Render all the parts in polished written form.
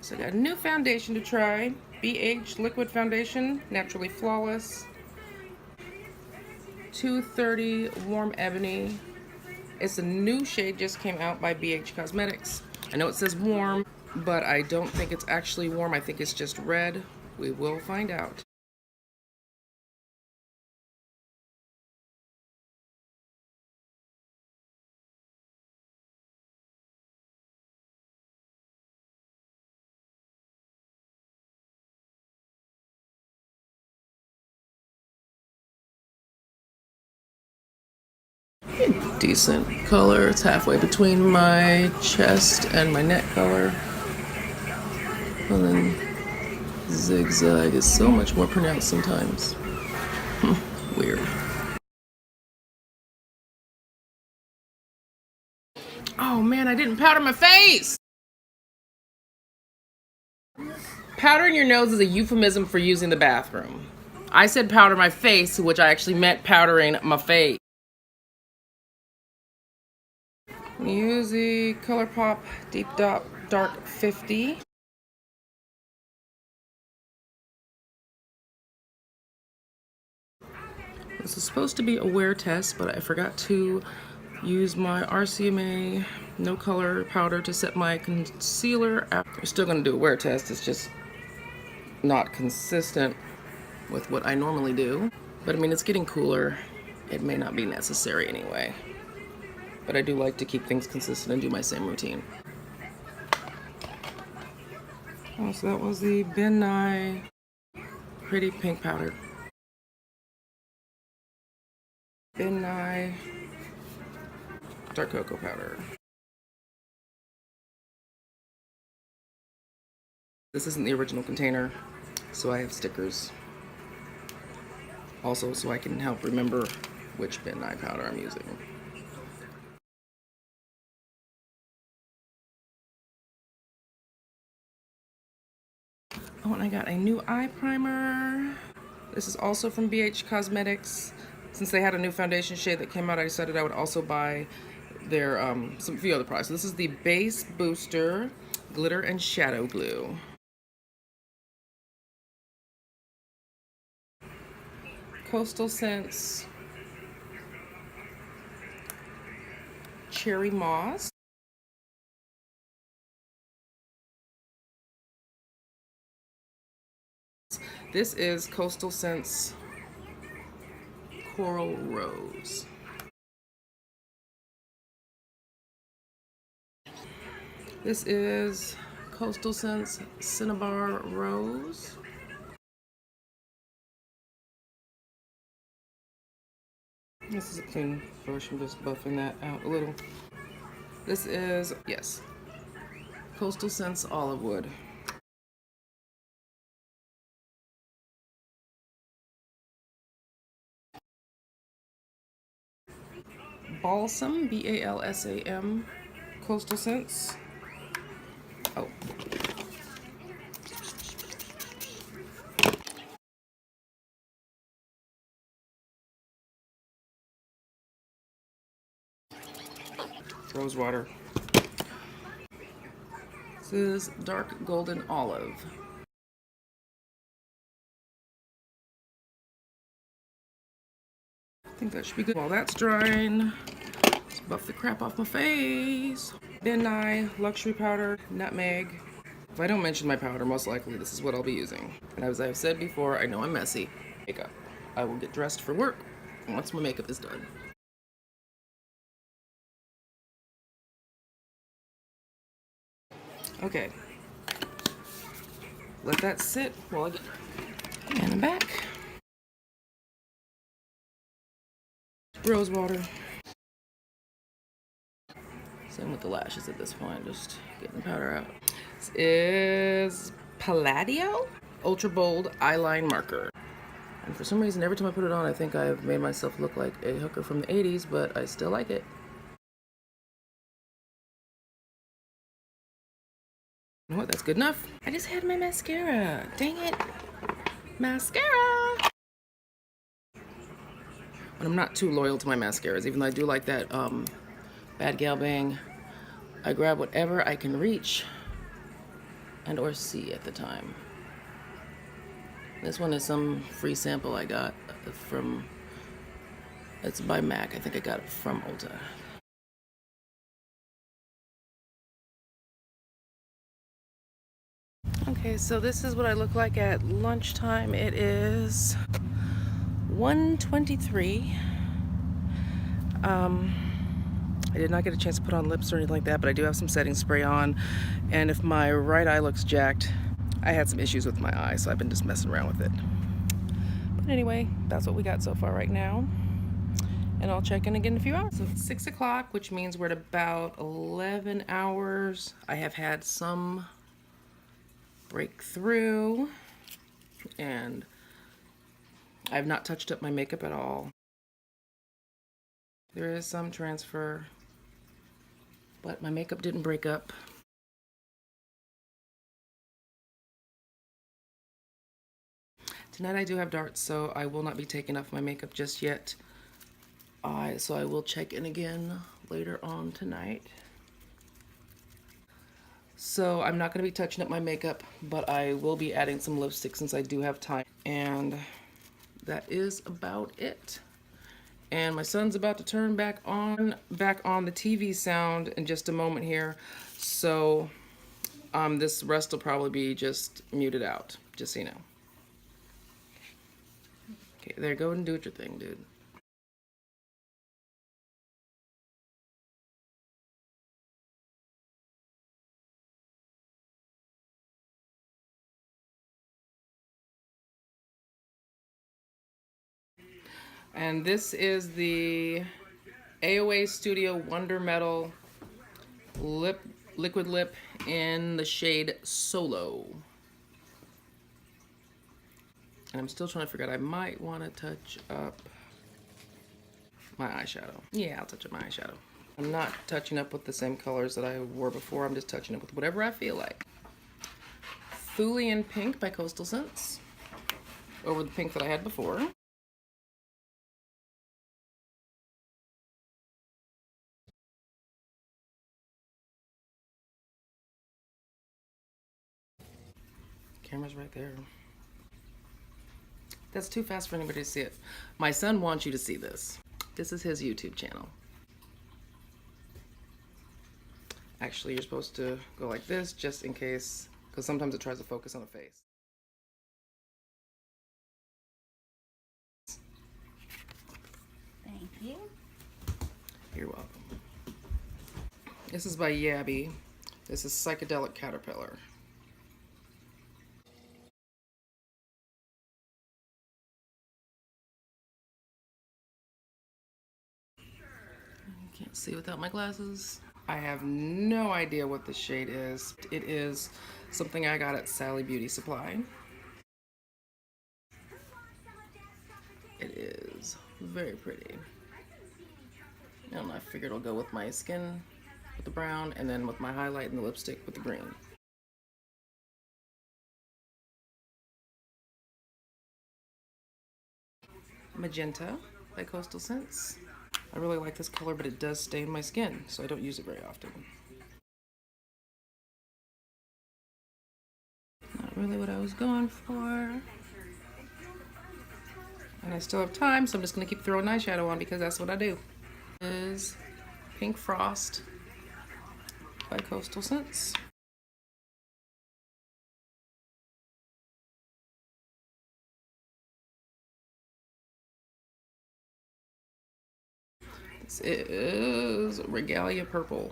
So I got a new foundation to try. BH Liquid Foundation, Naturally Flawless. 230 Warm Ebony. It's a new shade, just came out by BH Cosmetics. I know it says warm, but I don't think it's actually warm. I think it's just red. We will find out. Decent color. It's halfway between my chest and my neck color. And then zigzag is so much more pronounced sometimes. Weird. Oh man, I didn't powder my face! Powdering your nose is a euphemism for using the bathroom. I said powder my face, which I actually meant powdering my face. Use the ColourPop Deep Dark 50. This is supposed to be a wear test, but I forgot to use my RCMA no color powder to set my concealer. We're still going to do a wear test. It's just not consistent with what I normally do. But I mean, it's getting cooler. It may not be necessary anyway. But I do like to keep things consistent and do my same routine. Oh, so that was the Ben Nye Pretty Pink Powder. Ben Nye Dark Cocoa Powder. This isn't the original container, so I have stickers. Also, so I can help remember which Ben Nye powder I'm using. Oh, and I got a new eye primer. This is also from BH Cosmetics. Since they had a new foundation shade that came out, I decided I would also buy their few other products. So this is the Base Booster Glitter and Shadow Glue. Coastal Scents Cherry Moss. This is Coastal Scents Coral Rose. This is Coastal Scents Cinnabar Rose. This is a clean brush. I'm just buffing that out a little. This is, yes, Coastal Scents Olive Wood. Balsam, B-A-L-S-A-M, Coastal Scents. Oh. Rose water. This is Dark Golden Olive. I think that should be good. While that's drying, let's buff the crap off my face. Ben Nye Luxury Powder, Nutmeg. If I don't mention my powder, most likely this is what I'll be using. And as I've said before, I know I'm messy. Makeup. I will get dressed for work once my makeup is done. Okay. Let that sit while I get and I'm back. Rose water. Same with the lashes at this point, just getting the powder out. This is Palladio Ultra Bold Eyeline Marker. And for some reason, every time I put it on, I think I've made myself look like a hooker from the 80s, but I still like it. You know what, that's good enough. I just had my mascara. Dang it. Mascara! But I'm not too loyal to my mascaras, even though I do like that Bad Gal Bang. I grab whatever I can reach and or C at the time. This one is some free sample I got from, it's by MAC. I think I got it from Ulta. Okay, so this is what I look like at lunchtime. It is 1:23. I did not get a chance to put on lips or anything like that, but I do have some setting spray on. And if my right eye looks jacked, I had some issues with my eye, so I've been just messing around with it. But anyway, that's what we got so far right now. And I'll check in again in a few hours. So it's 6 o'clock, which means we're at about 11 hours. I have had some breakthrough, and I have not touched up my makeup at all. There is some transfer, but my makeup didn't break up. Tonight I do have darts, so I will not be taking off my makeup just yet. So I will check in again later on tonight. So I'm not going to be touching up my makeup, but I will be adding some lipstick since I do have time. And that is about it. And my son's about to turn back on the TV sound in just a moment here. So this rest will probably be just muted out, just so you know. Okay, there, go and do your thing, dude. And this is the AOA Studio Wonder Metal liquid lip in the shade Solo. And I'm still trying to figure out, I might want to touch up my eyeshadow. Yeah, I'll touch up my eyeshadow. I'm not touching up with the same colors that I wore before. I'm just touching up with whatever I feel like. Thulian Pink by Coastal Scents over the pink that I had before. Camera's right there. That's too fast for anybody to see it. My son wants you to see this. This is his YouTube channel. Actually, you're supposed to go like this just in case, because sometimes it tries to focus on the face. Thank you. You're welcome. This is by Yabby. This is Psychedelic Caterpillar. Can't see without my glasses. I have no idea what the shade is. It is something I got at Sally Beauty Supply. It is very pretty. And I figured it'll go with my skin with the brown, and then with my highlight and the lipstick with the green. Magenta by Coastal Scents. I really like this color, but it does stain my skin, so I don't use it very often. Not really what I was going for. And I still have time, so I'm just gonna keep throwing eyeshadow on because that's what I do. This is Pink Frost by Coastal Scents. This is Regalia Purple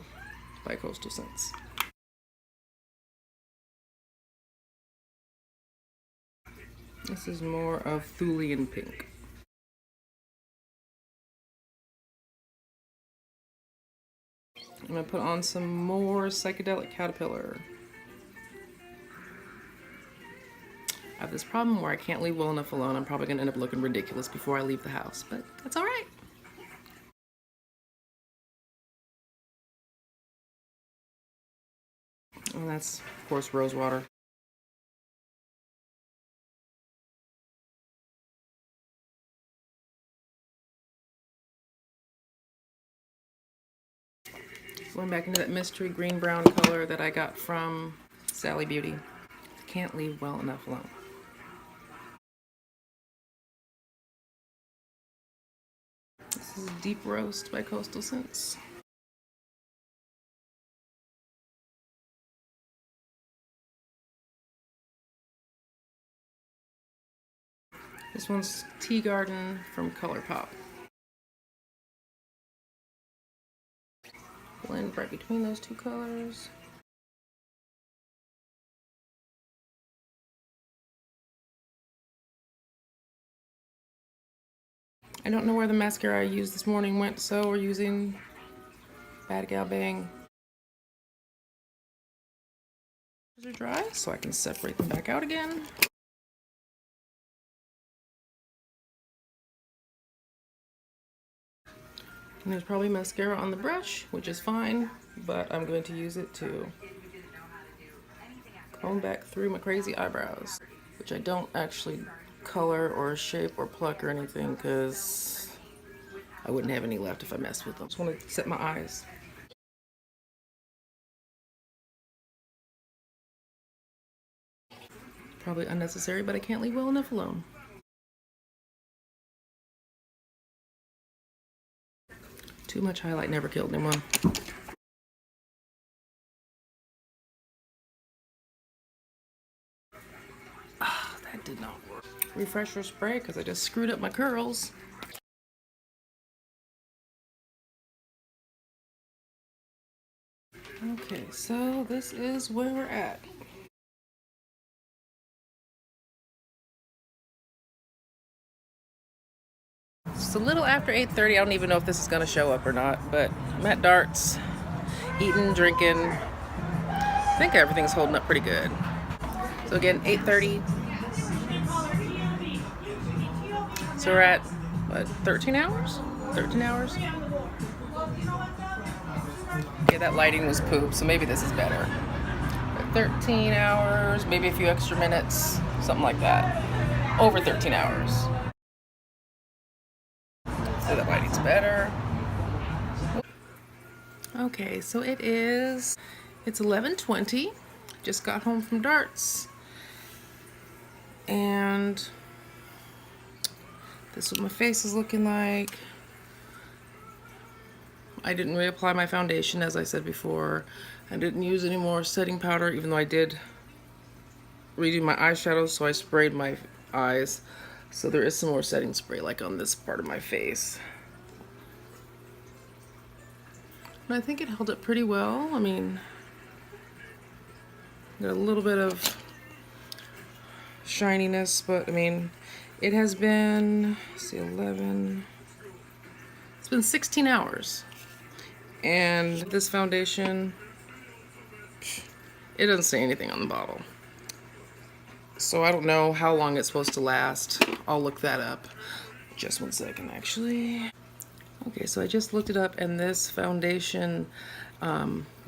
by Coastal Scents. This is more of Thulian Pink. I'm gonna put on some more Psychedelic Caterpillar. I have this problem where I can't leave well enough alone. I'm probably gonna end up looking ridiculous before I leave the house, but that's all right. And that's, of course, rose water. Going back into that mystery green-brown color that I got from Sally Beauty. Can't leave well enough alone. This is Deep Roast by Coastal Scents. This one's Tea Garden from ColourPop. Blend right between those two colors. I don't know where the mascara I used this morning went, so we're using Bad Gal Bang. These are dry, so I can separate them back out again. And there's probably mascara on the brush, which is fine, but I'm going to use it to comb back through my crazy eyebrows, which I don't actually color or shape or pluck or anything because I wouldn't have any left if I messed with them. Just want to set my eyes. Probably unnecessary, but I can't leave well enough alone. Too much highlight never killed anyone. Ah, that did not work. Refresher spray because I just screwed up my curls. Okay, so this is where we're at. It's a little after 8:30. I don't even know if this is gonna show up or not, but I'm at Darts, eating, drinking. I think everything's holding up pretty good. So again, 8:30. So we're at, what, 13 hours? 13 hours? Okay, that lighting was poop, so maybe this is better. 13 hours, maybe a few extra minutes, something like that. Over 13 hours. So that lighting's better. Okay, so it's 11:20. Just got home from Darts. And this is what my face is looking like. I didn't reapply my foundation, as I said before. I didn't use any more setting powder, even though I did redo my eyeshadow, so I sprayed my eyes. So there is some more setting spray, like on this part of my face. And I think it held up pretty well. I mean, got a little bit of shininess, but I mean, it has been, let's see, 11, it's been 16 hours. And this foundation, it doesn't say anything on the bottle. So I don't know how long it's supposed to last. I'll look that up. Just one second, actually. Okay, so I just looked it up, and this foundation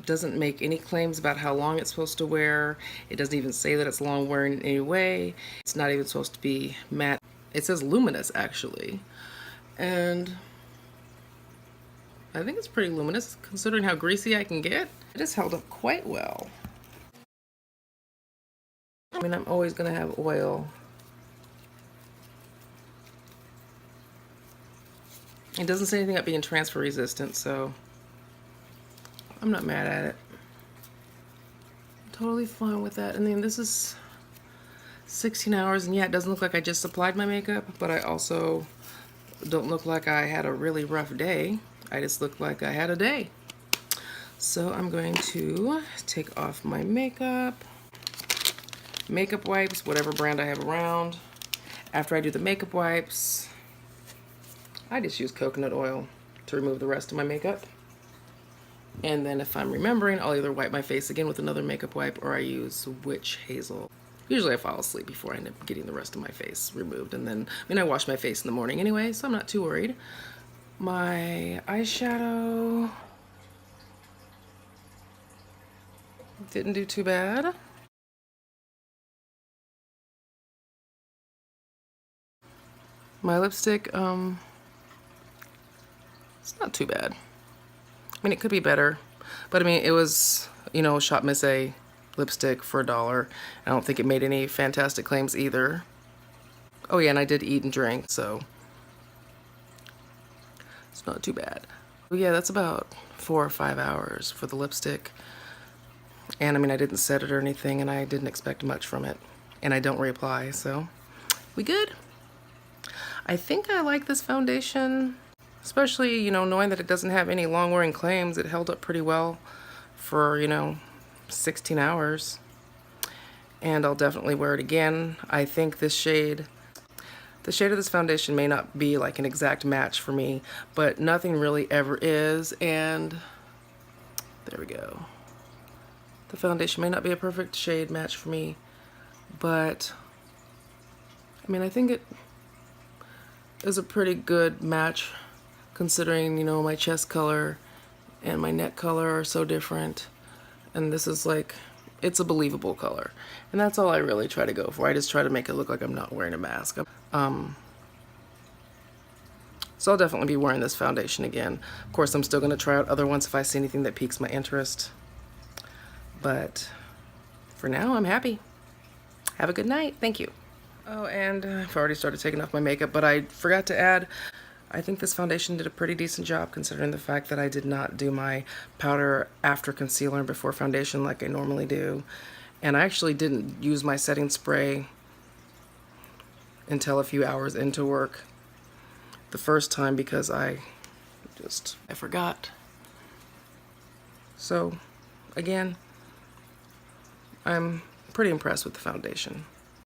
doesn't make any claims about how long it's supposed to wear. It doesn't even say that it's long wearing in any way. It's not even supposed to be matte. It says luminous, actually. And I think it's pretty luminous, considering how greasy I can get. It has held up quite well. I mean, I'm always gonna have oil. It doesn't say anything about being transfer resistant, so I'm not mad at it. I'm totally fine with that. And then this is 16 hours, and yeah, it doesn't look like I just applied my makeup, but I also don't look like I had a really rough day. I just look like I had a day. So I'm going to take off my makeup wipes, whatever brand I have around. After I do the makeup wipes, I just use coconut oil to remove the rest of my makeup. And then if I'm remembering, I'll either wipe my face again with another makeup wipe, or I use Witch Hazel. Usually I fall asleep before I end up getting the rest of my face removed. And then, I mean, I wash my face in the morning anyway, so I'm not too worried. My eyeshadow didn't do too bad. My lipstick, it's not too bad. I mean, it could be better, but I mean, it was, you know, Shot Miss A lipstick for $1. I don't think it made any fantastic claims either. Oh yeah, and I did eat and drink, so it's not too bad. But yeah, that's about 4 or 5 hours for the lipstick. And I mean, I didn't set it or anything, and I didn't expect much from it. And I don't reapply, so we good. I think I like this foundation, especially, you know, knowing that it doesn't have any long-wearing claims. It held up pretty well for, you know, 16 hours. And I'll definitely wear it again. I think the shade of this foundation may not be like an exact match for me, but nothing really ever is. And there we go. The foundation may not be a perfect shade match for me, but I mean, I think it is a pretty good match considering, you know, my chest color and my neck color are so different. And this is like, it's a believable color. And that's all I really try to go for. I just try to make it look like I'm not wearing a mask. So I'll definitely be wearing this foundation again. Of course, I'm still gonna try out other ones if I see anything that piques my interest. But for now, I'm happy. Have a good night. Thank you. Oh, and I've already started taking off my makeup, but I forgot to add, I think this foundation did a pretty decent job considering the fact that I did not do my powder after concealer and before foundation like I normally do. And I actually didn't use my setting spray until a few hours into work the first time because I forgot. So, again, I'm pretty impressed with the foundation.